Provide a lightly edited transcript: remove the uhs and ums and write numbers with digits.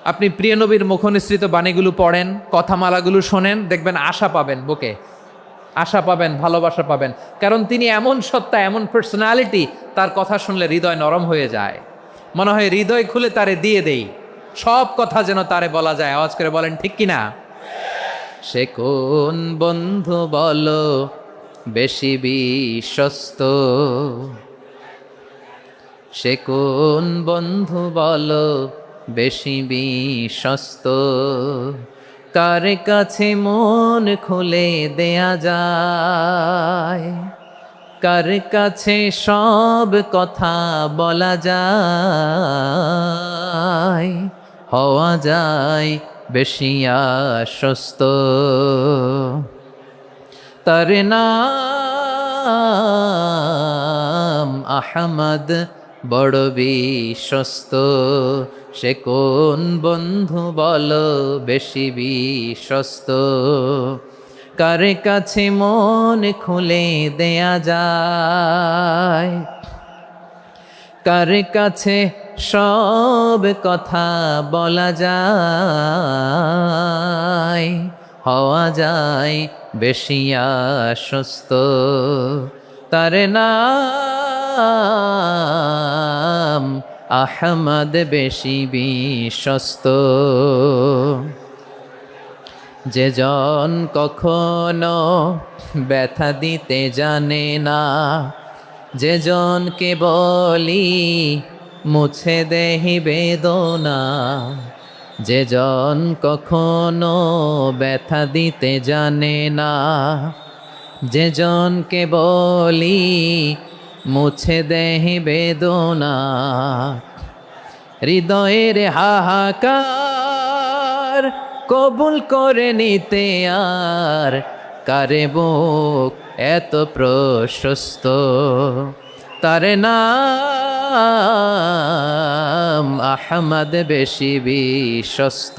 আপনি প্রিয় নবীর মুখনিসৃত বাণীগুলো পড়েন, কথামালাগুলো শোনেন, দেখবেন আশা পাবেন, বুকে আশা পাবেন, ভালোবাসা পাবেন। কারণ তিনি এমন সত্তা, এমন পার্সোনালিটি, তার কথা শুনলে হৃদয় নরম হয়ে যায়। মনে হয় হৃদয় খুলে তারে দিয়ে দেই, সব কথা যেন তারে বলা যায়। আওয়াজ করে বলেন ঠিক কিনা? সে কোন বন্ধু বলো বেশি বিশ্বস্ত, সে কোন বন্ধু বলো বেশি বিশ্বস্ত, কার কাছে মন খুলে দেয়া যায়, কার কাছে সব কথা বলা যায়, হওয়া যায় বেশি আশ্বস্ত। তার নাম আহমদ, বড় বিশ্বস্ত। সে কোন বন্ধু বলো বেশি বিশ্বস্ত, কার কাছে মন খুলে দেয়া যায়, কার কাছে সব কথা বলা যায়, হওয়া যায় বেশি আশ্বস্ত। তার নাম আহমদ, বেশি বিশ্বস্ত। যে জন কখনো ব্যথা দিতে জানে না, যে জনকে বলি মুছে দেহি বেদনা, যে জন কখনো ব্যথা দিতে জানে না, যে জনকে বলি মুছে দেহি বেদনা, হৃদয়ের হাহাকার কবুল করে নিতে আর কারে বুক এত প্রশস্ত। তার নাম আহমদ, বেশি বিশ্বস্ত।